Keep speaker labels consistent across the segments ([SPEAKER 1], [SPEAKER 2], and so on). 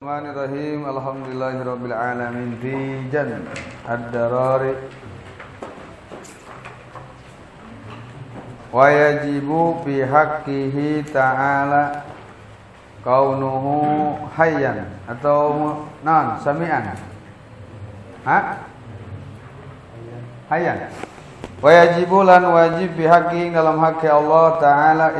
[SPEAKER 1] Bismillahirrahmanirrahim. Alhamdulillahirabbil alamin fi ad-darari wa yajibu fi haqqihi ta'ala kaunuhu hayyan atau sami'an. Hayyan. Wa yajibu lan wajib fi haqqihi dalam haqqi Allah ta'ala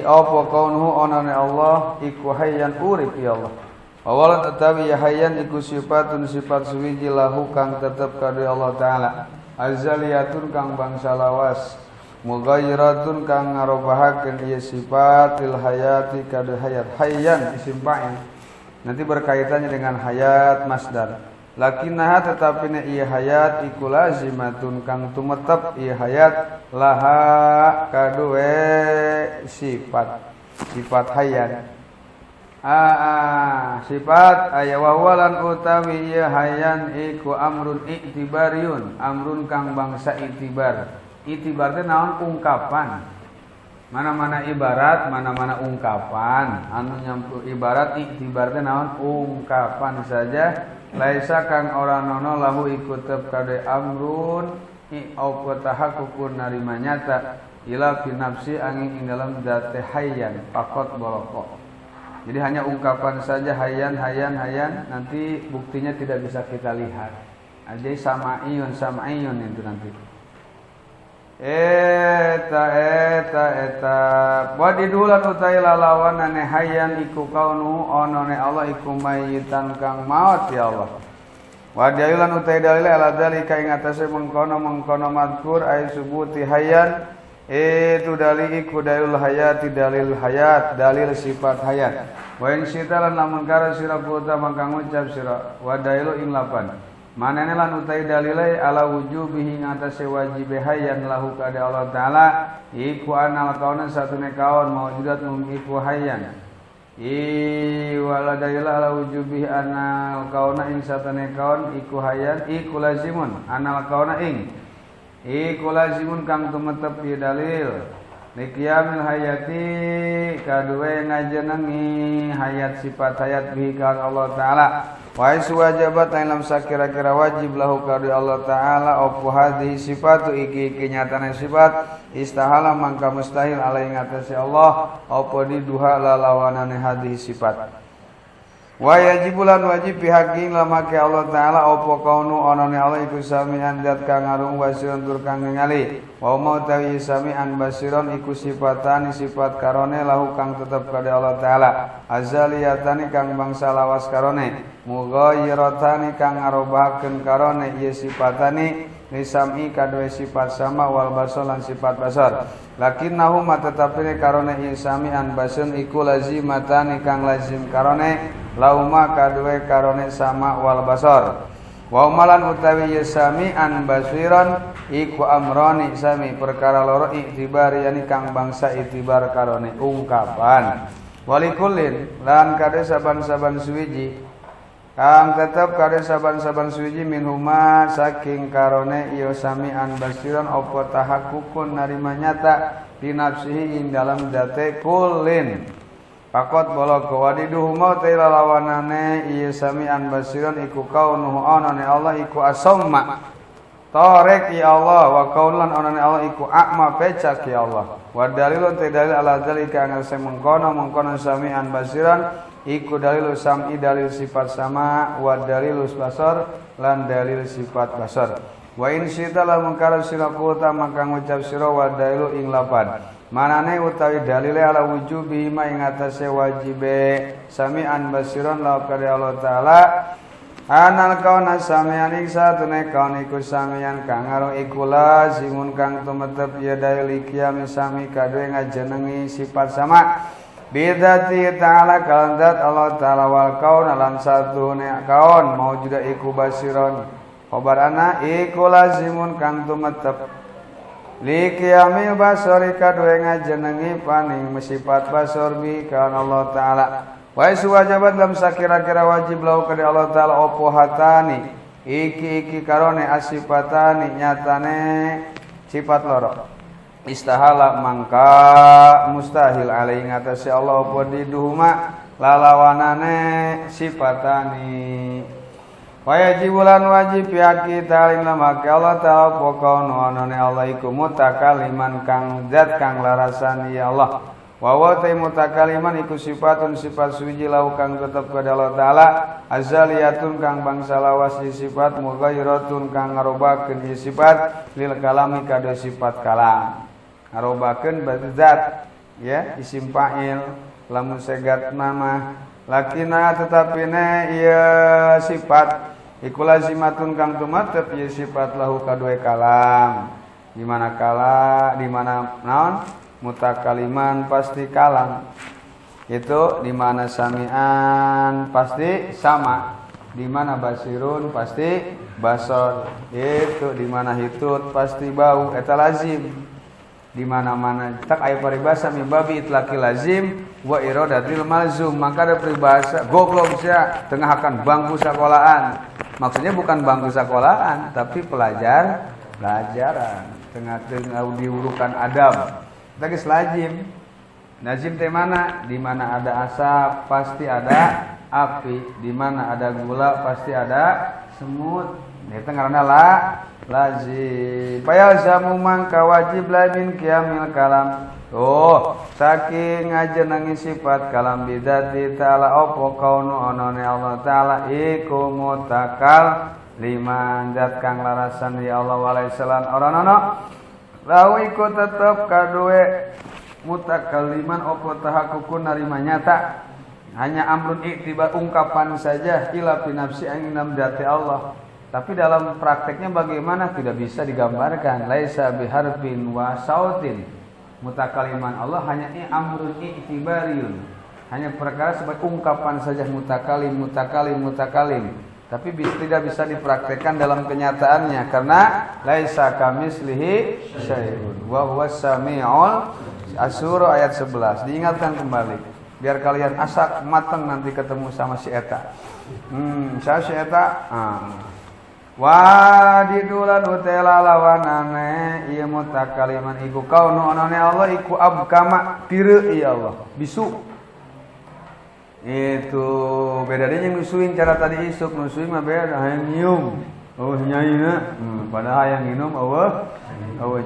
[SPEAKER 1] apa kaunuhu onane Allah iku hayyan urip ya Allah. Awalan tetapi ya hayyan iku sifatun sifat suwiji lahu kang tetep kadhe Allah taala azaliyatun kang bangsa lawas mughayyiratun kang ngarobahakeun ieu sifatil hayati kadhe hayat hayyan isim fa'il nanti berkaitannya dengan hayat masdar lakinnaha tetapina ieu hayat iku lazimatun kang tumetep ieu hayat laha kadue sifat hayyan sifat ayawawalan utawi ya hayyan iku amrun i'tibariyun amrun kang bangsa i'tibar teh naon ungkapan mana-mana ibarat mana-mana ungkapan anu nyampu ibarat i'tibar teh naon ungkapan saja laisa kang ora nono lahu iku tep kade amrun au tahaqququn narima nyata ila fi nafsi angin ing dalam zat hayyan faqat baroko. Jadi hanya ungkapan saja hayyan nanti buktinya tidak bisa kita lihat. Jadi sama'iyun itu nanti. Eta wadidulan utai lalawan ane hayyan iku kaunu onone Allah iku mayitan kang maut ya Allah. Wadidulan utai dalil ala dalika ing atase mengkono madkur ay subuti hayyan itu dalil iku dalil hayati dalil hayat dalil sifat hayat wa in syitalan lamun kara sira puta mangka ngucap sira wa dalilu ing lapan manane lan utai dalilai ala wujubihi ngatasi wajib hayyan lahu kada Allah taala iku anal kauna satune kaon maujudat iku hayyan wala dalil ala wujubihi anal kauna ing satune kaon iku hayyan iku lazimun anal kauna ing iku lazimun kang tumetep ieu dalil liqiyamil hayati kadue ngajenengi hayat sifat hayat bihi ka Allah taala wa isu wajibat dalam sakira-kira wajib lahu ka Allah taala apa hadhihi sifatu iki nyatane sifat istahala mangka mustahil alai ngatasi Allah apa diduha lalawanane hadhihi sifat wa yajibulan wajib pihaqin lamake Allah taala apa kaunu onone Allah iku samian zat kang ngarung basirun tur kang ningali wa mau tawi samian basiron iku sifatan sifat karone lahu kang tetep kada Allah taala azaliyatani kang bangsa lawas karone mughayyiratani kang ngarobahakeun karone ieu sifatani nisami kadue sifat sama wal basar lan sifat basar lakinnahu matatapine karone ieu samian basun iku lazimatani kang lazim karone lauma kadue karone sama wal basar wa umalan utawi yasami an basiran iku amrani sami perkara loro i'tibar yani kang bangsa i'tibar karone ungkapan walikullin lan kade saban-saban suwiji kang tetep kade saban-saban suwiji minhuma saking karone ieu sami an basiran apa tahaqqukun narima nyata di nafsihi ing dalam zate kullin Pakot bolok wadiduhu mau taila lawanane ieu sami'an basiran iku kaunuhu onane Allah iku asamma tarek ya Allah wa kaulan onane Allah iku a'ma pecak ya Allah wa dalilun dalil ala zalika an mengkono sami'an basiran iku dalil sam'i dalil sifat sama wa dalil basar lan dalil sifat basar wa in syita la mungkar sira kuta maka ngucap sira wa dalilu ing lapan manane utawi dalile ala wujubi ma ing atase wajibe sami'an basiran la kare Allah taala anal kauna sami'an ing satune kaun iku sami'an kang aru iku lazimun kang tumetep ya dalil qiyam sami kadue ngajenengi sifat sama bidzati ta'ala kalandat Allah taala wal kaun lan satune kaun maujuda iku basiran khabar ana iku lazimun kang tumetep liqiyamil basari kadue ngajenengi paning sifat basar bi kan Allah taala wa wajibat lam sakira-kira wajib lahu ka Allah taala opo hatani iki karone asifatani nyatane sifat loro istahala mangka mustahil alai ngatasi Allah opo diduhuma lalawanane sifatani. Wajibulan wajib ya kita limam hak Allah ta'ala pokokno anane Allah iku mutakaliman kang zat kang larasan ya Allah. Wa wa ta mutakaliman iku sifatun sifat suci lau kang tetep kepada Allah ta'ala azaliyatun kang bangsa lawas sifat mughayyiratun kang ngarobakeun sifat lil kalami kada sifat kalam. Ngarobakeun berarti zat ya isim fa'il lamun segat nama lakina tetapine ieu sifat iku lazimatun kang tumatep ieu sifat lahu kadue kalam di mana kala di mana naon mutakaliman pasti kalam itu di mana samian pasti sama di mana basirun pasti basor itu di mana hitut pasti bau eta lazim di mana-mana tak aya paribasa min babi itlaqi lazim wa iradatil malzum maka ada peribahasa goblok sia tengah akan bangku sekolahan maksudnya bukan bangku sekolahan tapi pelajaran tengah diurukan adab lagi lazim teh mana di mana ada asap pasti ada api di mana ada gula pasti ada semut eta ngaranna lazim payalzamu mangka wajib lamin qiyamil kalam saking ngajenengi sifat kalam bidzati ta'ala opo kaunu onone Allah ta'ala iku mutakal liman zat kang larasan ya Allah walaisalan oranono lahu iku tetep kadue mutakaliman opo tahakukun narima nyata hanya amrun iktibar ungkapan saja ila binafsi ainam dzati Allah. Tapi dalam prakteknya bagaimana tidak bisa digambarkan. Laisa biharbin wa sautin. Mutakaliman Allah hanya amrun i'tibariyun. Hanya perkara sebagai ungkapan saja mutakalim. Tapi tidak bisa dipraktekkan dalam kenyataannya karena laisa kamislihi syai'un wa huwas samiul Asy-Syura ayat 11. Diingatkan kembali biar kalian asak mateng nanti ketemu sama si eta. Saya si eta wadidulan utela lawanane ieu mutakaliman iku kaunu onone Allah iku abkama tireu ieu Allah bisu itu bedanya yang nusuin cara tadi isuk nusuin mah beda hayang nyium nyaina padahal hayang minum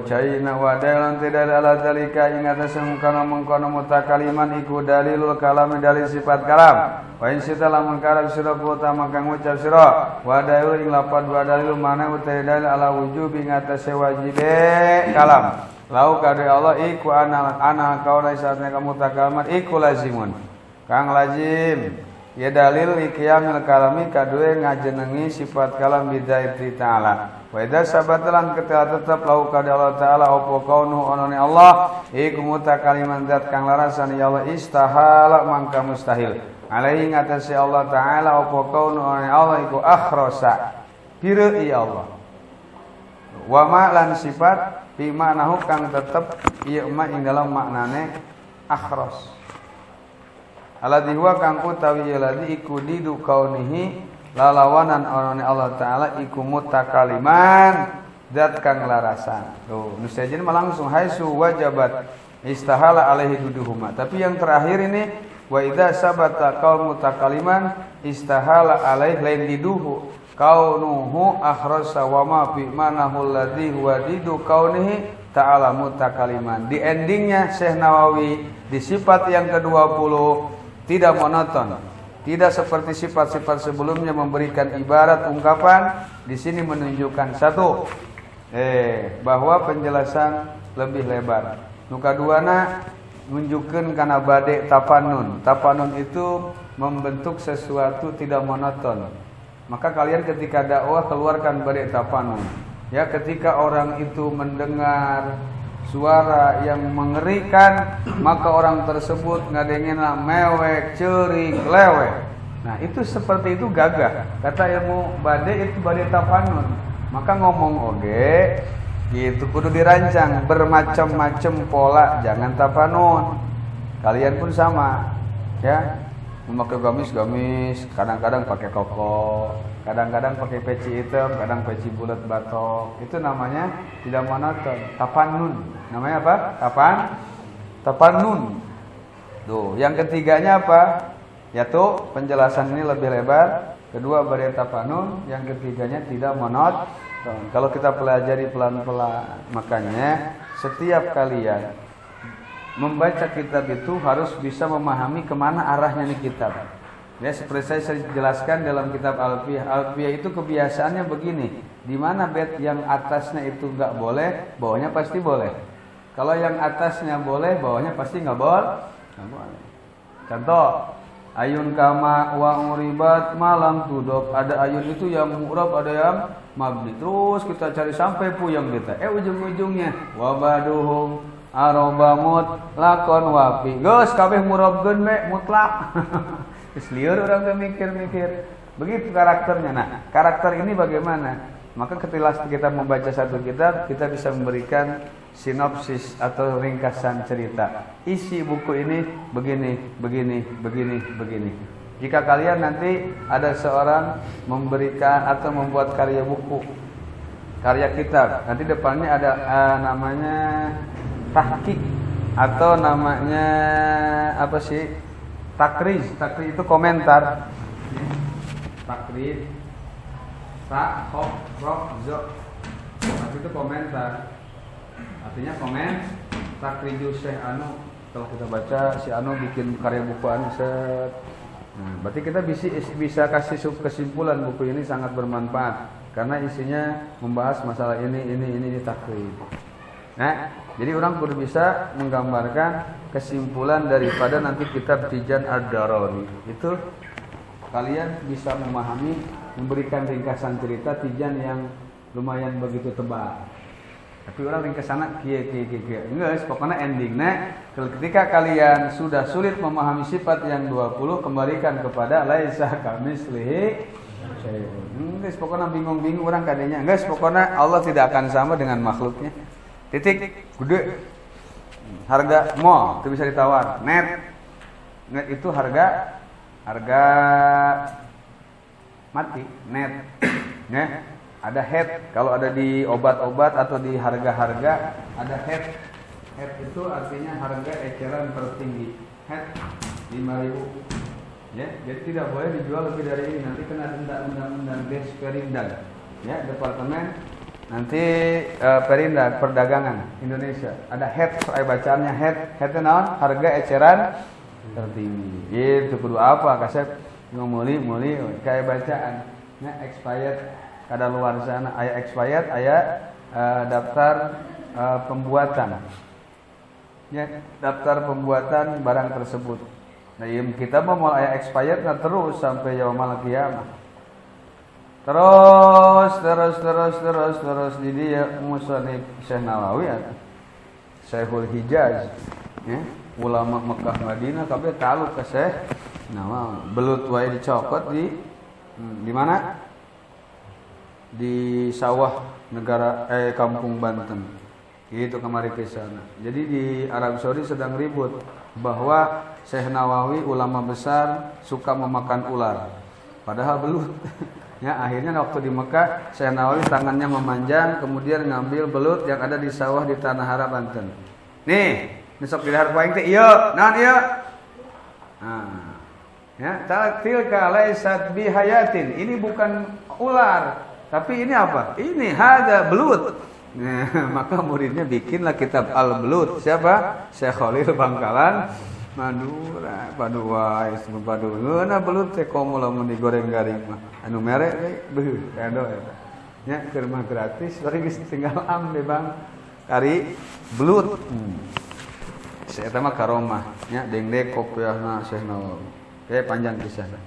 [SPEAKER 1] caina wa dalan tidak ala zalika ingat semkana mengkono mutakaliman iku dalilul kalam dalil sifat kalam wa in sita lamun karab sira puta maka ngucap sira wa dalil ing lapan dua dalil mana utai dalil ala wujubi ngatasé wajibe kalam lau kade Allah iku ana kauna saatnya kamu mutakaliman iku lazimun kang lazim ya dalil qiyamil kalami kadue ngajenengi sifat kalam bidzati ta'ala wa idza sabatalan ketika tetap lau kada Allah taala opo kaunu onone Allah iku mutakaliman zat kang larasan ya Allah istahala mangka mustahil alaihi ngatasi Allah taala opo kaunu onone Allah iku akhrasa pireu ya Allah wa ma lan sifat bi ma'nahu kang tetep ieu ma ing dalam maknane akhras alladzi huwa kang utawi alladzi iku didu kaunihi lalawanan onone Allah taala iku mutakaliman zat kang larasan. Tuh, nu sajen mah langsung haisu wajabat istahala alaihi duduhuma. Tapi yang terakhir ini wa idza sabata qaul mutakaliman istahala alaihi lain diduhu kaunuhu akhrasa wa ma fi manahu alladzi huwa didu kaunihi ta'ala mutakaliman. Di endingnya Syekh Nawawi di sifat yang ke-20 tidak monoton, tidak seperti sifat-sifat sebelumnya memberikan ibarat ungkapan. Di sini menunjukkan satu, bahwa penjelasan lebih lebar. Nu kaduana nunjukkeun kana bade tapanun. Tapanun itu membentuk sesuatu tidak monoton. Maka kalian ketika dakwah keluarkan bade tapanun. Ya, ketika orang itu mendengar suara yang mengerikan, maka orang tersebut ngadengena mewek, ceurik, lewek. Nah, itu seperti itu gagah. Kata ilmu bade itu bade tapanun. Maka ngomong oge gitu kudu dirancang bermacam-macam pola, jangan tapanun. Kalian pun sama, ya. Memakai gamis, kadang-kadang pakai koko, kadang-kadang pakai peci hitam, kadang peci bulat batok. Itu namanya tidak monoton, tapanun. Namanya apa? Tapanun. Tuh, yang ketiganya apa? Yaitu penjelasan ini lebih lebar, kedua bari tapanun, yang ketiganya tidak monoton. Kalau kita pelajari pelan-pelan, makanya setiap kalian membaca kitab itu harus bisa memahami kemana arahnya nih kitab. Ya, seperti saya jelaskan dalam kitab Alfiyah. Alfiyah itu kebiasaannya begini. Di mana bait yang atasnya itu nggak boleh, bawahnya pasti boleh. Kalau yang atasnya boleh, bawahnya pasti nggak boleh. Contoh, ayun kama wa uribat malam tudok. Ada ayun itu yang mu'rab, ada yang mabni. Terus kita cari sampai puyeng kita. Ujung-ujungnya wabaduhum arobamut lakon wafi. Geus kabeh murabkeun we mutlak. Geus lieur urang teh mikir-mikir. Begitu karakternya. Nah, karakter ini bagaimana? Maka ketika kita membaca satu kitab, kita bisa memberikan sinopsis atau ringkasan cerita. Isi buku ini begini, begini, begini, begini. Jika kalian nanti ada seorang memberikan atau membuat karya buku, karya kitab, nanti depannya ada namanya tahqiq atau namanya apa sih? Takriz. Takriz itu komentar. Takriz. Ta, hok, rok, zo. Itu komentar. Artinya komen. Takrizu Syekh Anu. Kalau kita baca si Anu bikin karya buku anu set. Nah, berarti kita bisa kasih kesimpulan buku ini sangat bermanfaat karena isinya membahas masalah ini takriz. Nah, jadi orang kudu bisa menggambarkan kesimpulan daripada nanti kitab Tijan Ad-Darari. Itu kalian bisa memahami, memberikan ringkasan cerita Tijan yang lumayan begitu tebal. Tapi orang ringkasannya kieu. Enggak, pokoknya endingnya ketika kalian sudah sulit memahami sifat yang 20, kembalikan kepada laisa kamislihi syai'un. Enggak, pokoknya bingung-bingung orang kadenya. Enggak, pokoknya Allah tidak akan sama dengan makhluknya. Titik gede. Harga mall itu bisa ditawar. Net itu harga mati, net. Ya. Ada head, kalau ada di obat-obat atau di harga-harga ada head. Head itu artinya harga eceran tertinggi. Head 5.000. Ya, jadi tidak boleh dijual lebih dari ini. Nanti kena denda undang-undang Desperindak. Ya, departemen nanti Perindak Perdagangan Indonesia. Ada head, saya bacaannya head. Head itu naon? Harga eceran tertinggi. Itu kudu apa? Kasep ngomuli kayak bacaan. Ya, expired. Kada luar sana aya expired, aya daftar pembuatan. Ya, daftar pembuatan barang tersebut. Nah, kita mau aya expired nah terus sampai yaumul qiyamah. Terus di dia musannif Syekh Nawawi atau Syekhul Hijaz, ya, ulama Mekah Madinah kabeh talu ka Syekh Nawawi. Belut wae dicokot di mana? Di sawah negara kampung Banten. Itu kemari ke sana. Jadi di Arab Saudi sedang ribut bahwa Syekh Nawawi ulama besar suka memakan ular. Padahal belut. Ya, akhirnya waktu di Mekah Syekh Nawawi tangannya memanjang kemudian ngambil belut yang ada di sawah di Tanah Hara Banten. Nih, besok dihar paing teh ieu, naon ieu? Nah. Ya, tilka laisat bihayatin. Ini bukan ular. Tapi ini apa? Ini hada belut. Nah, maka muridnya bikinlah kitab Al-Belut. Siapa? Syekh Khalil Bangkalan Madura. Padua ismu padu. Ngeuna belut teh komo lamun digoreng garing mah. Anu mere beuh kado eta. Nya keur mah gratis, bari geus tinggal ambe Bang. Kari belut. Saya eta mah karomah, nya dengdek kopiahna Syekh Nawawi. Kayak panjang kisahna.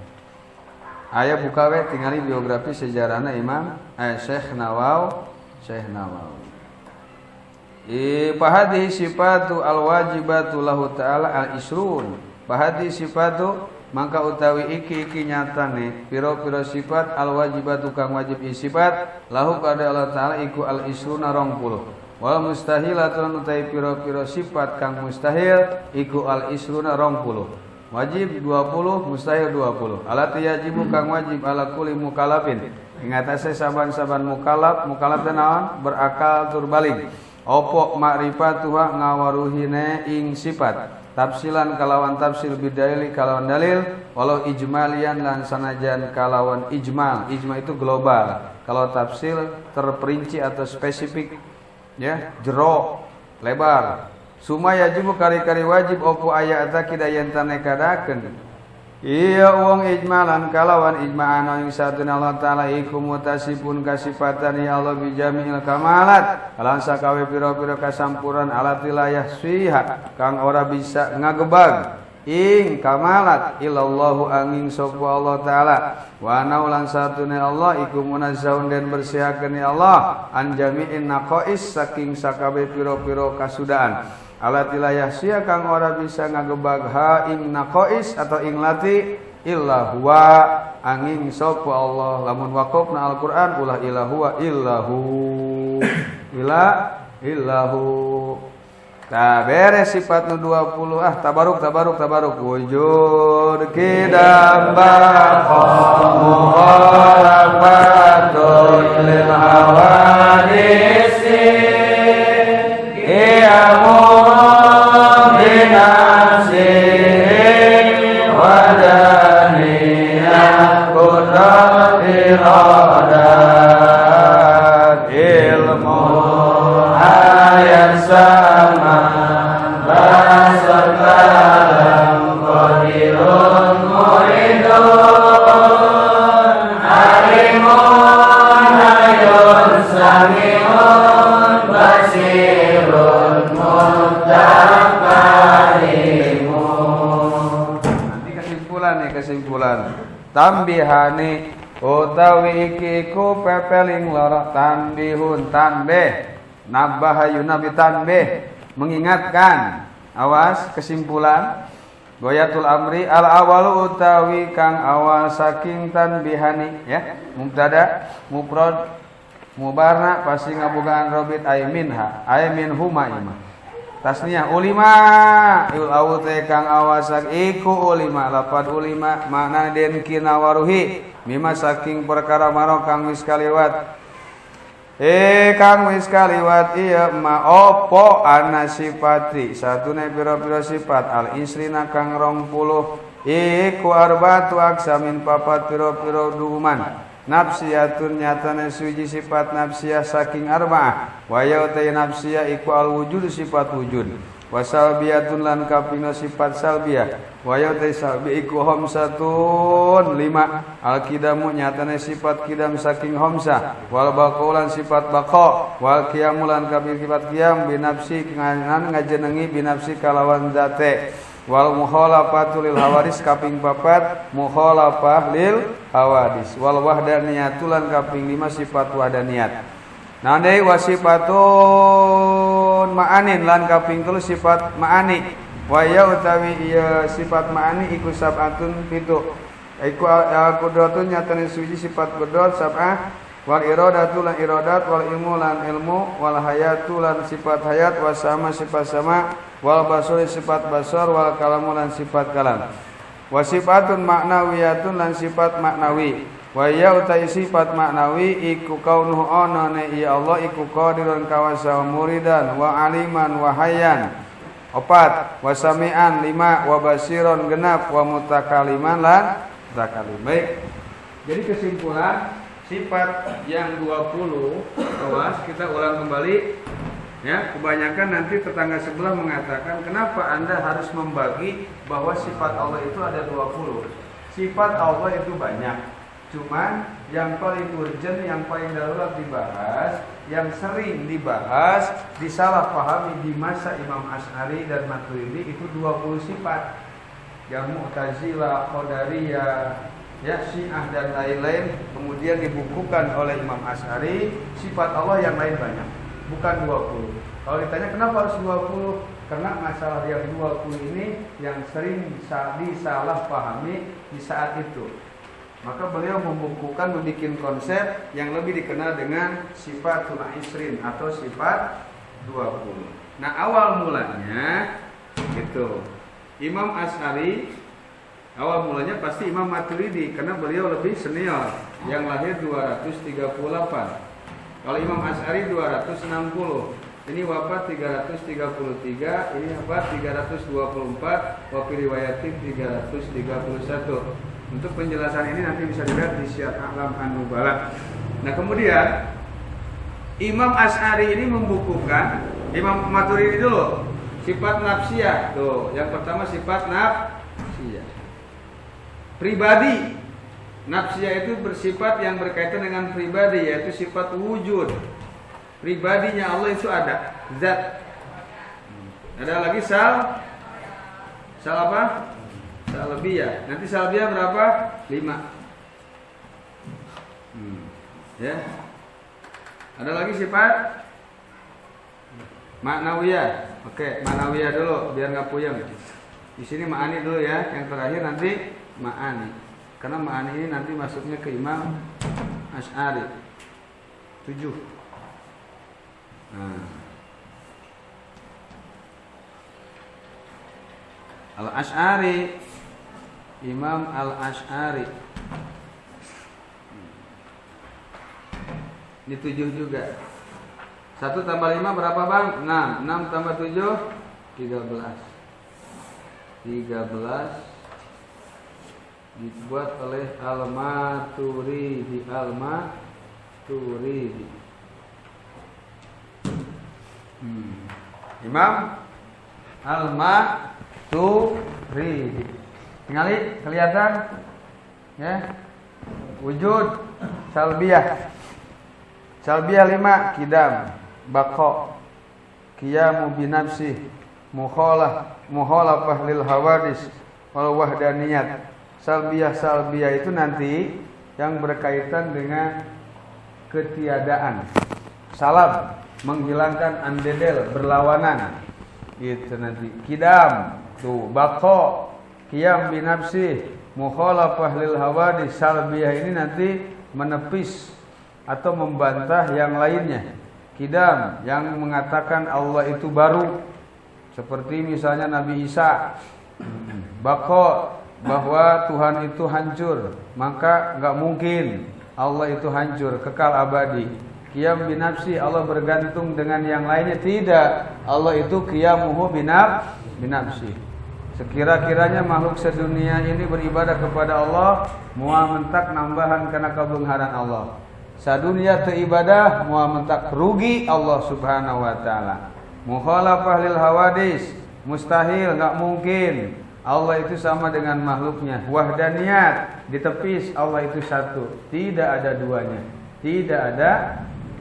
[SPEAKER 1] Aya buka we tingali biografi sejarahna Imam Syekh Nawawi. Fahadhihi sifatu alwajibatu lahu ta'ala al-isrun. Fahadhihi sifatu mangka utawi iki nyatane pira-pira sifat alwajibatu kang wajib sifat lahu kada Allah ta'ala iku al-isruna 20. Wal mustahilatun utawi pira-pira sifat kang mustahil iku al-isruna 20. Wajib 20, mustahil 20. Alati yajibu kang wajib ala kulli mukallafin. Ing atase saban-saban mukallaf teh naon? Berakal tur balik. opo makrifatuha ngawaruhine ing sifat tafsilan kalawan tafsil bidalil kalawan dalil walau ijmalian lan sanajan kalawan ijmal itu global kalau tafsil terperinci atau spesifik ya jero lebar sumaya jibu kari-kari wajib opo ayat kidayan tanekadakeun iya wong ijmalan kalawan ijma'an ing satuna Allah taala iku mutasifun kasifatan ya Allah bijami'il kamalat kalan sakawe pira-pira kasampuran alatilayah siha kang ora bisa ngagebag ing kamalat illallahu angin sapa Allah taala wa naulan satuna Allah iku munazzahun den bersihakeun ya Allah an jami'in naqais saking sakabe pira-pira kasudaan alatilayah sia kang ora bisa ngagebag ha ing naqais atau ing lati illa huwa angin sapa Allah lamun waqafna Al-Qur'an ulah illa huwa illahu illahu ta beres sifat nu 20 tabaruk wujud kidam baqamu khalafatul lil hawadisi iyamu ilmu ayat sama bahasa kalam qadirun muridun alimun ayun samiun basirun muttaqalimun. Nanti kesimpulan tambihani utawi iki ku pepeling loro tanbihun tanbih nabah yunabi tanbih mengingatkan awas kesimpulan goyatul amri al awalu utawi kang awal saking tanbihani ya mubtada mufrad mubarna pasti ngabogaan robit ayminha ayminhuma ima tasniyah ulima il awute kang awasak iku ulima lapad ulima makna den kinawaruhi mima saking perkara maro kang wis kaliwat kang wis kaliwat iya ma opo ana sifati satune pira-pira sifat al isrina kang 20 iku arbatu aksamin papat pira-pira duman nafsiyatun nyatane suji sifat nafsiyah saking arba'ah wa yautai nafsiyah iku al wujud sifat wujud wa salbiyatun lan kapino sifat salbiyah wa yautai salbi iku homsatun 5 al kidamu nyatane sifat kidam saking homsah wal baqaulan sifat baqa wal qiyamulan kapin sifat qiyam binafsi ngajenengi binafsi kalawan zate wal mukhalafatu lil hawadis kaping 4 mukhalafah lil hawadis wal wahdaniyatulan kaping 5 sifat wahdaniyat nandai wasifatun ma'anin lan kaping 3 sifat ma'ani wa ya utawi ieu sifat ma'ani iku sab'atun 7 iku al-qudratun nyatane suci sifat qudrat sab'ah wal iradatu lan iradat wal ilmu lan ilmu wal hayatu lan sifat hayat wasama sifat sama wal basuri sifat basar wal kalamu lan sifat kalam wa sifatun ma'nawiyatun lan sifat maknawi wa ya utai sifat maknawi iku kaunuhu onone ya Allah iku qadirun kawasa muridan wa aliman wa hayyan 4 wa sami'an 5 wa basiron genap wa mutakaliman lan mutakalim. Baik, jadi kesimpulan sifat yang 20 awas kita ulang kembali ya, kebanyakan nanti tetangga sebelah mengatakan kenapa Anda harus membagi bahwa sifat Allah itu ada 20. Sifat Allah itu banyak, cuman yang paling urgent, yang paling darurat dibahas, yang sering dibahas, disalahpahami di masa Imam Asy'ari dan Maturidi itu 20 sifat. Yang Mu'tazilah, Qadariyah, ya Syiah dan lain-lain kemudian dibukukan oleh Imam Asy'ari, sifat Allah yang lain banyak, bukan 20. Kalau ditanya kenapa harus 20? Karena masalah yang 20 ini yang sering disalahpahami di saat itu. Maka beliau membukukan, membuat konsep yang lebih dikenal dengan sifatul isrin atau sifat 20. Nah, awal mulanya itu Imam Asy'ari, awal mulanya pasti Imam Maturidi karena beliau lebih senior yang lahir 238. Kalau Imam Asy'ari 260. Ini wafat 333, ini wafat 324, wa fi riwayatin 331. Untuk penjelasan ini nanti bisa dilihat di Syiar A'lam An-Nubala. Nah, kemudian Imam Asy'ari ini membukukan Imam Maturidi dulu, sifat nafsiyah. Tuh, yang pertama sifat nafsiyah. Pribadi. Nafsiyah itu bersifat yang berkaitan dengan pribadi, yaitu sifat wujud. Pribadinya Allah itu ada, zat. Ada lagi sal apa? Salbiyah. Nanti salbiyah berapa? 5. Ya. Ada lagi sifat ma'nawiyah. Oke, ma'nawiyah dulu biar nggak puyeng. Di sini ma'ani dulu ya. Yang terakhir nanti ma'ani. Karena ma'ani ini nanti masuknya ke Imam Asy'ari. 7. Nah. Al-Asy'ari, Imam Al-Asy'ari. Ini 7 juga. 1 tambah 5 berapa bang? 6. 6 tambah 7 13. 13 dibuat oleh Al-Maturidi. Al-Maturidi. Imam Al-Maturidi. Tinggali kelihatan ya. Wujud salbiyah. Salbiyah 5, kidam, baqa, qiyamu binafsih, mukhalafah lil hawadis, wal wahdaniyat. Salbiyah itu nanti yang berkaitan dengan ketiadaan. Salab, menghilangkan andedel, berlawanan. Itu nanti. Kidam, tuh, baqa, qiyam binafsih, mukhalafah lil hawadis. Salbiyah ini nanti menepis atau membantah yang lainnya. Kidam yang mengatakan Allah itu baru, seperti misalnya Nabi Isa. Baqa, bahwa Tuhan itu hancur, maka enggak mungkin Allah itu hancur, kekal abadi. Qiyam binafsi, Allah bergantung dengan yang lainnya, tidak. Allah itu qiyamuhu binafsi. Sekira-kiranya makhluk sedunia ini beribadah kepada Allah, mual mentak nambahan karena kebenaran Allah. Sadunia teu ibadah moal mentak rugi Allah Subhanahu wa taala. Mukhalafah lil hawadis, mustahil, enggak mungkin Allah itu sama dengan makhluknya. Wahdaniyat, ditepis Allah itu satu, tidak ada duanya, tidak ada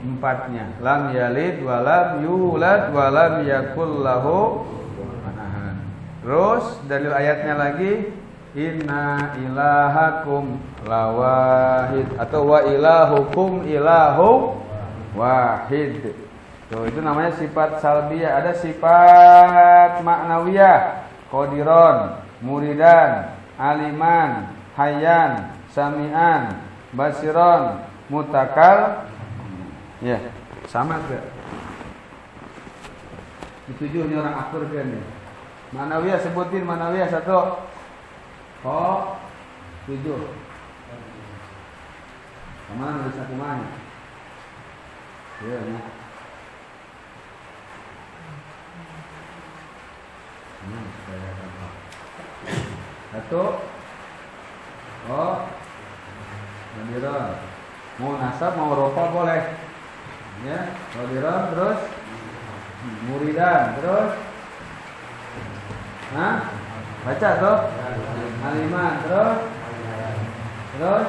[SPEAKER 1] empatnya. Lam yalid wa lam yulad wa lam yakul lahu kufuwan. Terus dalil ayatnya lagi, inna ilahakum lawahid, atau wa ilahukum ilahu wahid. Tuh, itu namanya sifat salbiyah. Ada sifat maknawiyah, qadiron, muridan, aliman, hayyan, sami'an, basiron, mutakal. Ya, sama ke? Ditujuh ini orang akur kan ya. Manawiyah, sebutin manawiyah satu. Oh, 7. Kemana nulis aku main? Iya ya. Satu. Oh, Qadiron. Mau nasab mau rofa boleh. Ya, Qadiron terus muridan terus. Hah? Baca tuh. Aliman terus. Terus.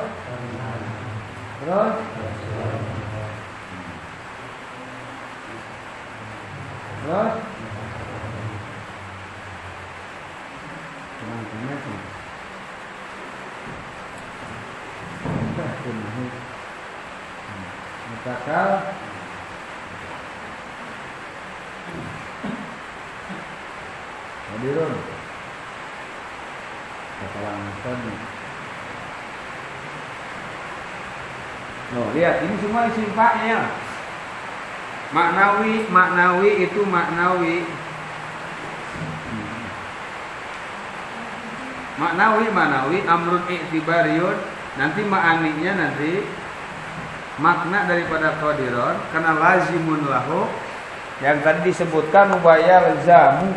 [SPEAKER 1] Mutakal Qadirun. Oh, lihat ini semua sifatnya. Maknawi itu maknawi. Maknawi amrun i'tibariyun. Nanti ma'aninya nanti makna daripada qadiron karena lazimun lahu Yang tadi disebutkan wayal zamu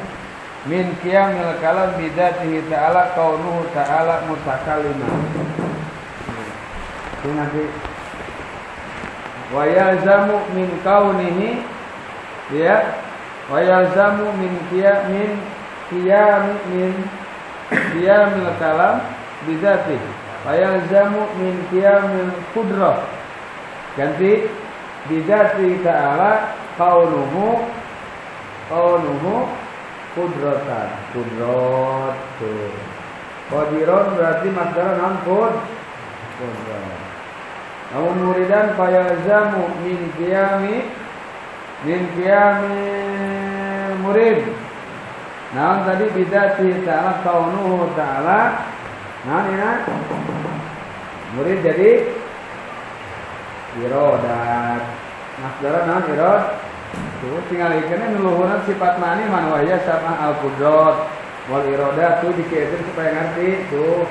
[SPEAKER 1] min qiyamil kalam bidzatihi ta'ala kaunuhu ta'ala mutakalliman. Ini nanti wayal zamu min kaunihi ya wayal zamu min qiyamil kalam bidzatihi wayal zamu min qiyamil qudrah. Ganti bidzatihi ta'ala kaunuhu kudratan kudrat tuh. Qadirun berarti masdaran ampun kudrat. Namun muridan fayalzamu min qiyami murid. Nah tadi bidati ta'ala kaunuhu ta'ala. Nah ini murid jadi irodat. Masdaran naon irod. Tuh tinggal ikannya nuluhuran sifat mani manwaya sama al-qudrat wal iroda tuh diketin supaya ngerti tuh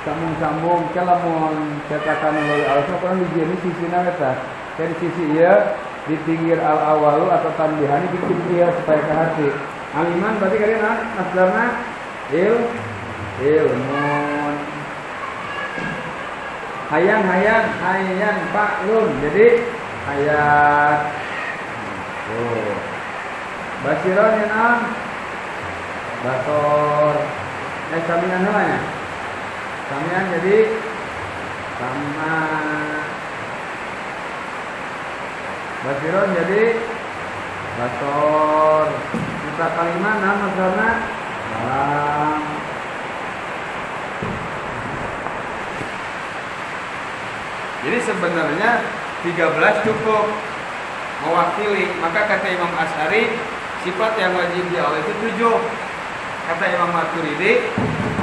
[SPEAKER 1] sambung-sambung kalamun cetakan melalui al-asma kurang dijieuni sisina eta dari sisi ieu di pinggir al-awalu atau tanbihani bikin dia supaya kehati aliman berarti kalian masdarna ilmun hayang paklun jadi hayat. Oh. Basiron yang basor. Samian namanya. Samian jadi sama. Basiron jadi basor. Kita kalimat nama karena salam. Jadi sebenarnya 13 cukup mewakili, maka kata Imam Asy'ari sifat yang wajib di Allah itu 7. Kata Imam Maturidi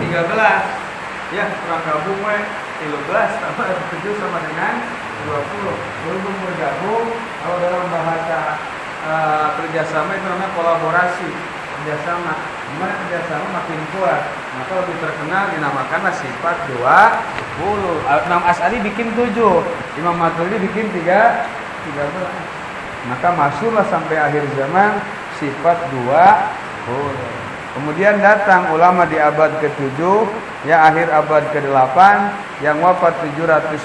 [SPEAKER 1] 13. Ya, kurang gabung 13 tambah 7 sama dengan 20. Berhubung bergabung, kalau dalam bahasa kerjasama itu namanya kolaborasi, kerjasama. Gimana kerjasama makin kuat, maka lebih terkenal dinamakanlah sifat 20. Imam Asy'ari bikin 7, Imam Maturidi bikin 13. Maka masuklah sampai akhir zaman sifat 20. Kemudian datang ulama di abad ke-7, ya akhir abad ke-8 yang wafat 700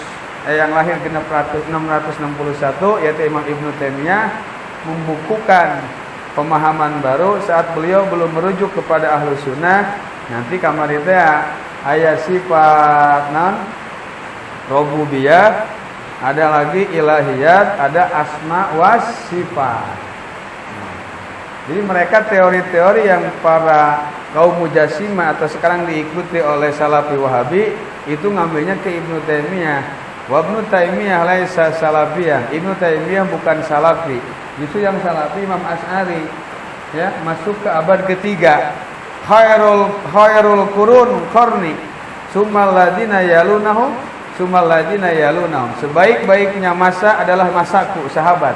[SPEAKER 1] yang lahir 661 yaitu Imam Ibnu Taimiyah membukukan pemahaman baru saat beliau belum merujuk kepada ahlu sunnah. Nanti kamar itu ya ayat sifat rububiyah, ada lagi ilahiyat, ada asma was sifat. Jadi mereka teori-teori yang para kaum Mujasimah atau sekarang diikuti oleh Salafi Wahabi itu ngambilnya ke Ibnu Taimiyah. Wa Ibnu Taimiyah laisa salafiyah. Ibnu Taimiyah bukan salafi. Itu yang salafi Imam Asy'ari. Ya, masuk ke abad ketiga. Khairul qurun qarni. Summal ladina yalunahum. Sebaik-baiknya masa adalah masaku, sahabat.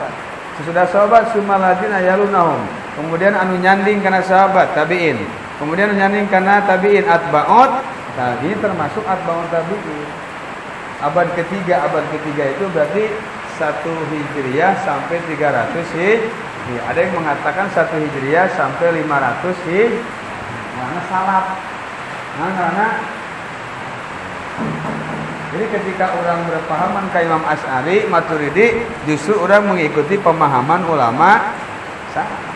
[SPEAKER 1] Sesudah sahabat summal ladina yalunahum. Kemudian anu nyanding kana sahabat, tabi'in. Kemudian nyanding kana tabi'in atba'ut. Tadi termasuk atba'ut tabi'in. Abad ketiga itu berarti 1 Hijriyah sampai 300 Hijriyah. Ada yang mengatakan 1 Hijriyah sampai 500 Hijriyah. Mana salaf? Karena jadi ketika orang berpahaman ke Imam Asy'ari, Maturidi, justru orang mengikuti pemahaman ulama salaf.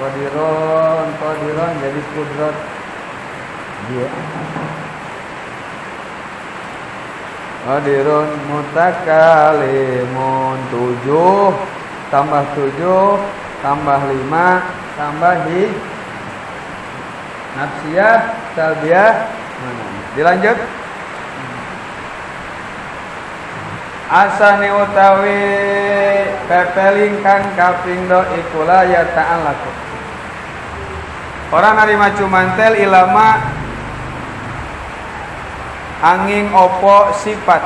[SPEAKER 1] Qadiron jadi kudrat dia. Qadirun mutakalimun 7 tambah 7 tambah 5 tambah nafsiyah talbiyah. Dilanjut. Asani utawi pepeling kang kaping do ikula ya ta'alaku. Orang narima cumantel ilama angin opo sifat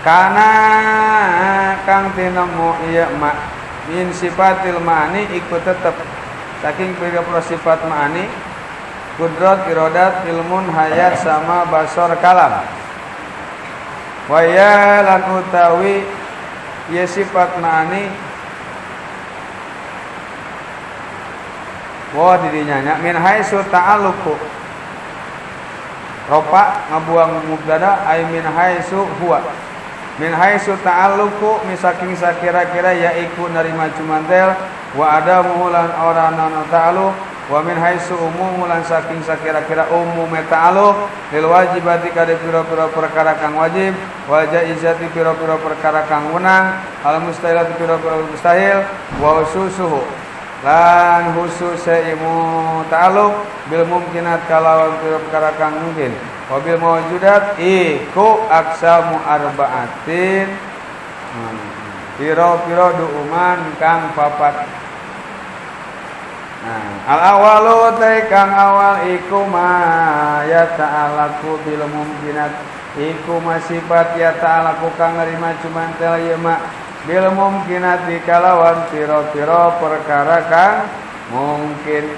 [SPEAKER 1] kana kang tinemu iya mak min sifatil ma'ani ikut tetep saking pira-pira sifat ma'ani kudrat irodat ilmun hayat sama basor kalam waya lan utawi ieu sifat ma'ani wah didinya nya min haitsu ta'alluqu ropa ngabuang mubtada ay min haitsu huwa min haitsu ta'alluqu misaking sakira-kira yaiku narima cumantel wa ada muhulan orana ta'alluq wa min haitsu umum lan saking sakira-kira umum ta'alluq lil wajibati kade pira-pira perkara kang wajib wal jaizati pira-pira perkara kang wenang al mustahilati pira-pira mustahil wa ususuhu lan khusus imu ta'alluq bil mumkinat kalawan perkara kang mungkin wa bil mawjudat iku aksamu arba'atin pira-pira duuman kang papat. Al awalu te kang awal iku ma ya ta'alaku bil mumkinat iku masifat ya ta'alaku kang nerima cumantel ieu ma bil mumkinat dikalawan pira-pira perkara kang mungkin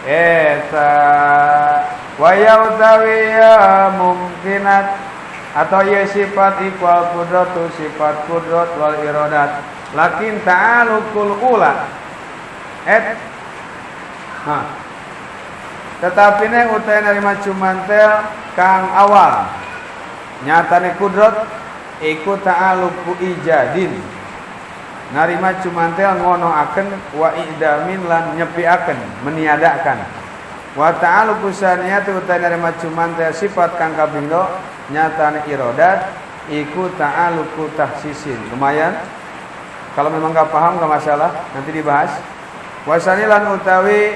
[SPEAKER 1] eta wa ya utawi ya mumkinat atau ya sifat ikwal kudratu sifat kudrat wal iradat lakin ta'alukul ula tetapi ne utai narima cumantel kang awal nyatane kudrat iku ta'aluku ijadin narima cumantel ngonoaken wa idamin lan nyepiaken meniadakan wa ta'aluku saniyati utai narima cumantel sifat kang kapindo nyatane iradat iku ta'aluku tahsisin. Lumayan kalau memang gak paham gak masalah nanti dibahas. Wasanilan utawi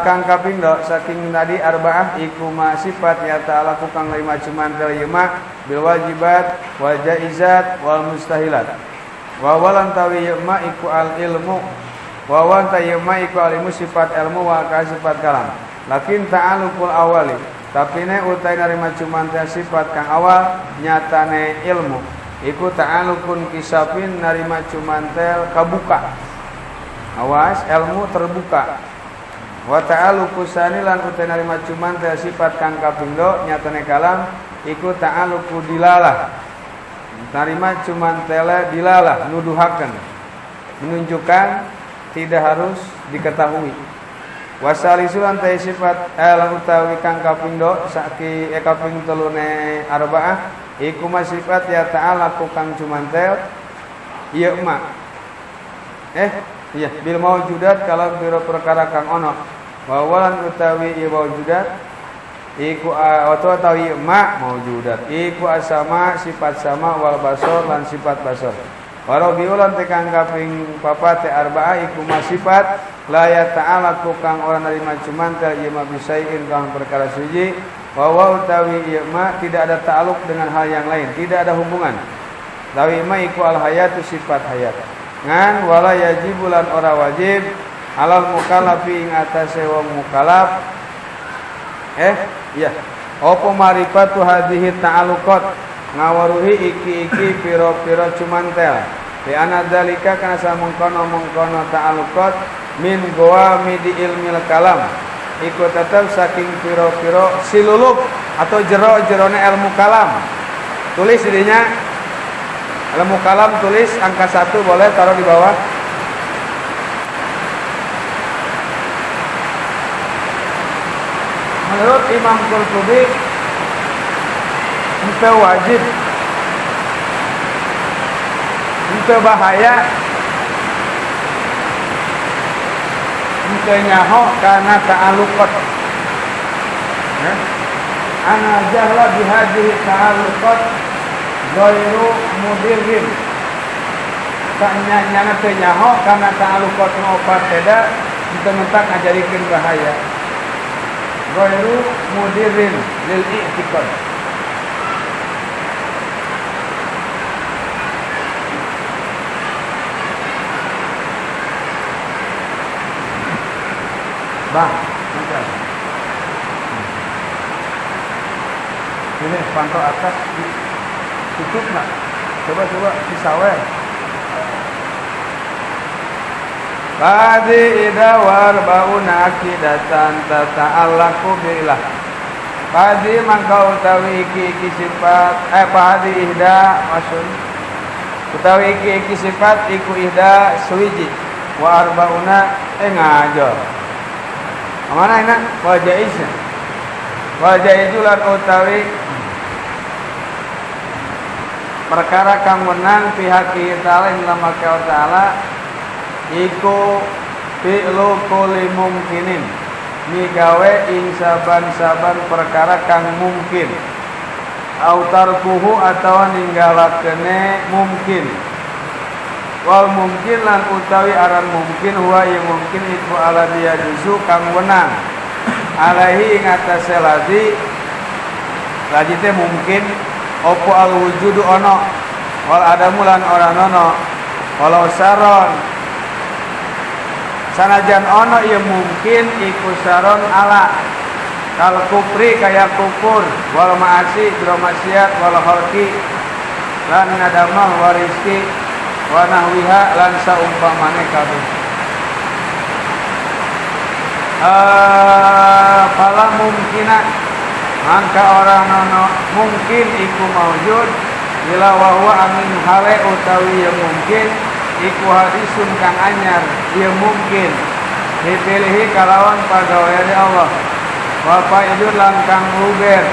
[SPEAKER 1] kang kapindo saking tadi arba'ah iku ma sifat ya ta'ala ku kang lima cumantel yema bil wajibat wal jaizat wal mustahilat wa walan tawi yema iku al ilmu wa wan tayyema iku al ilmu sifat ilmu wa ka sifat kalam lakin ta'alukul awali tapi ne utai narima cumantel sifat kang awal nyatane ilmu iku ta'alukun kisapin narima cumantel kabuka awas ilmu terbuka wa ta'aluku sanilan utai narima cumantel sifat kang kapindo nyatane kalam iku ta'aluku dilalah narima cumantele dilalah nuduhaken menunjukkan tidak harus diketahui wasalisulan tay sifat lan utawi kang kapindo saki kaping telune arba'ah iku sifat ya ta'alaku kang cumantel ieu ma iya bil maujudat kalau biro perkara kang ono wawalan utawi ieu maujudat iku utawi ma maujudat iku asama sifat sama wal basor lan sifat basor warabiulan tekang kaping papat te arba'ah iku sifat la ya ta'ala kang ora narima cumantel ieu ma bisain kang perkara suci wa utawi ieu ma tidak ada ta'aluk dengan hal yang lain tidak ada hubungan tawi ma iku al hayatu sifat hayat ngan wala yajibulan ora wajib alal mukallafi ing atase wong mukallaf iya apa marifatu hadhihi ta'aluqat ngawaruhi iki pira-pira cumantel bi ana dzalika kana samengkono ta'aluqat min gawamidi ilmil kalam iku tetep saking pira-pira silulub atau jero-jerone ilmu kalam tulis dirinya ilmu kalam tulis angka 1 boleh taruh di bawah. Menurut Imam Qurtubi itu wajib, itu bahaya, itu nyaho karena ta'aluqat. Ana jahla bihadhihi ta'aluqat ghairu mudirrin. Tanya teu nyaho karena ta'aluqat opat beda kita mentak ngajarikeun bahaya. Ghairu mudirrin lil i'tiqad. Bang, ini pantau atas tutup nggak? Coba disawer. Qadi idawar bauna akidatan tata'allaqu billah. Qadi mangka utawi iki sifat qadi ihda maksud utawi iki sifat iku ihda suwiji wa arbauna ngajo mana enak wajaiz lan utawi perkara kang menang pihak ta'ala dalam makhluk ta'ala iku fi'lu kulli mungkinin migawe ing saban-saban perkara kang mungkin autarkuhu atau ninggalakeune mungkin wal mungkin lan utawi aran mungkin huwa yang mungkin itu ala dia juzu kang wenang alaihi ing atase lazi teh mungkin opo al wujudu ono wal adamu lan ora ono walau saron sanajan ono ieu mungkin iku saron ala kal kufri kaya kufur wal ma'asi biro maksiat wal khalqi lan nadamah wariski wa nahwiha lan saumpamane kabeh fala mungkina mangka orang ono mungkin iku maujud bila wahwa amin hale utawi yang mungkin iku hadisun kang anyar dia mungkin dipilihi kalawan pagaweane Allah wa faidul lan kang luber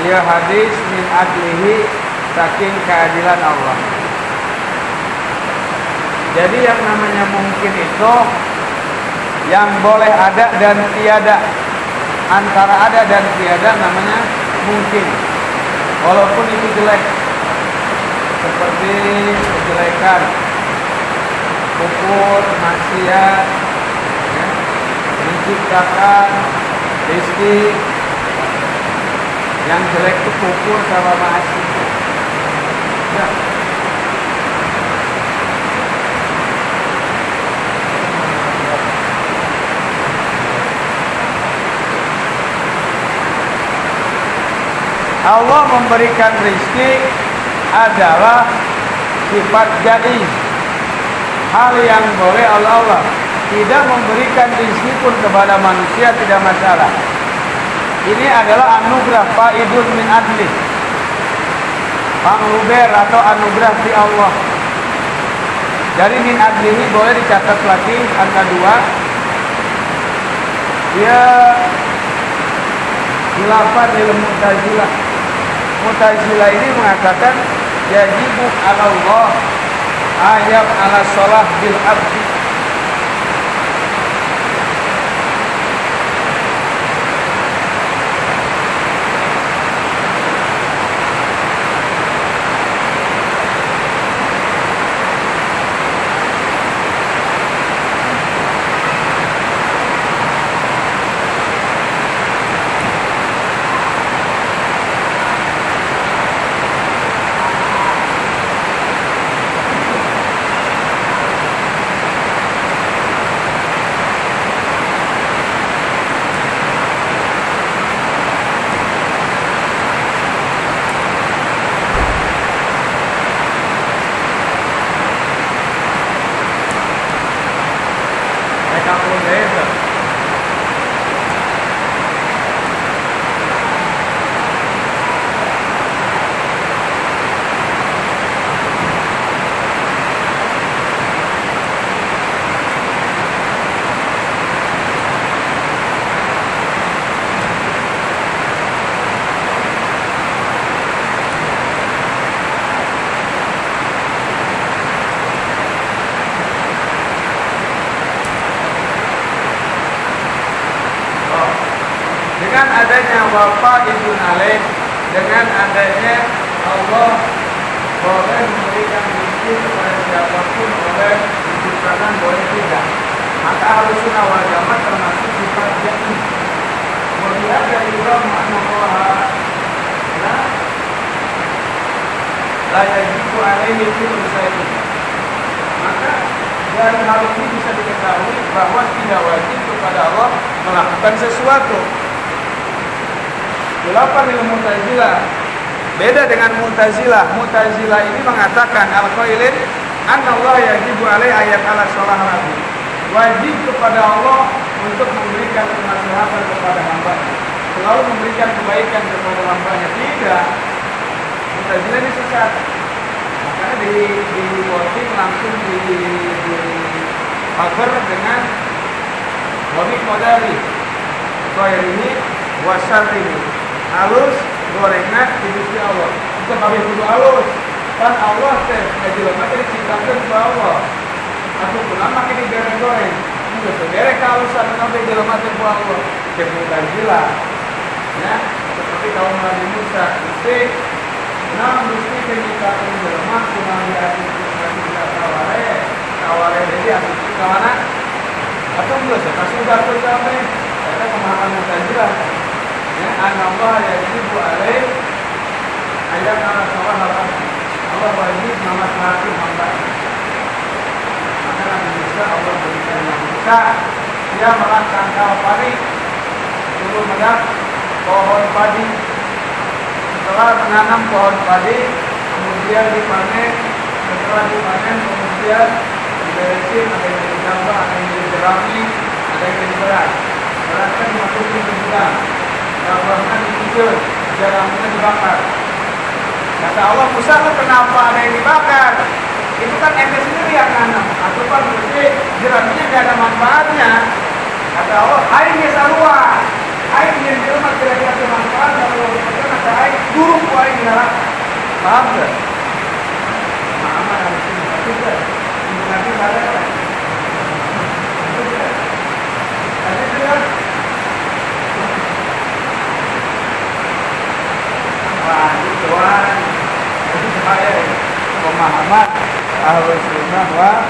[SPEAKER 1] dia hadis min adlihi saking keadilan Allah. Jadi yang namanya mungkin itu yang boleh ada dan tiada, antara ada dan tiada namanya mungkin walaupun itu jelek seperti kejelekan kufur, maksiat ya, menciptakan rezeki yang jelek itu kufur sama maksiat ya. Allah memberikan rezeki adalah sifat jaiz, hal yang boleh Allah tidak memberikan rezeki pun kepada manusia tidak masalah. Ini adalah anugerah faidun min adli, pangluber atau anugerah di Allah. Dari min adlihi boleh dicatat lagi angka 2. Dia khilafan ilmu Mu'tazilah. Mu'tazilah ini mengatakan yajibu ala Allah ayat ala sholah bil abdi. Dengan adanya wafat ibn alaih, dengan adanya Allah boleh memberikan rezeki kepada siapapun, boleh diciptakan, boleh tidak. Maka harus sunnah wal jamaah termasuk sifat jaiz. Melihat dari Allah Allah la yajibu alaihi kullu syai'in. Maka dari hal ini bisa diketahui bahwa tidak wajib kepada Allah melakukan sesuatu. Khilafan ilmu Mu'tazilah beda dengan Mu'tazilah. Mu'tazilah ini mengatakan al-qailin anallah yajibu alaihi ayat ala sholah rabbi, wajib kepada Allah untuk memberikan kemaslahatan kepada hamba-Nya, selalu memberikan kebaikan kepada hamba-Nya. Tidak, Mu'tazilah ini sesat. Makanya di voting langsung di cover dengan Wabik modali ini wasar ini halus gorengan di Gusti Allah. Bukan kabeh kudu halus. Kan Allah teh jelema teh diciptakeun ku Allah. Atuh kunaon make digoreng-goreng. Geus sebere kalusan kabeh jelema teh ku Allah. Teh mutazila. Ya, seperti kaum Nabi Musa. Gusti, nah Gusti teh nyiptakeun jelema kunaon diatur kaware jadi atuh ka mana? Atau geus kasih udah kabeh. Ada pemahaman mutazila. Ya, Allah ya jibu alaih ayat Allah Allah wajib memaslahati hamba. Maka Nabi Musa Allah berikan Nabi Musa dia malah tangkal padi turun mendak pohon padi. Setelah menanam pohon padi kemudian dipanen, setelah dipanen kemudian diberesin, ada yang dijambah, ada yang dijerami, ada yang diberat. Berat kan dimasukin ke gudang, buahnya dicicil, jaramnya dibakar. Kata Allah, Musa kenapa ada yang dibakar? Itu kan ente sendiri yang nanam. Atau kan mesti jeraminya tidak ada manfaatnya. Kata Allah, airnya sarua. Air yang di rumah kira-kira bermanfaat. Kalau kita ada air, buruk air di dalam. Paham gak? Maaf, harus ini. Tapi gak? Ini nanti ada kan? Tadi sudah. Wah, itu doang. Itu supaya pemahaman Ahlus Sunnah wal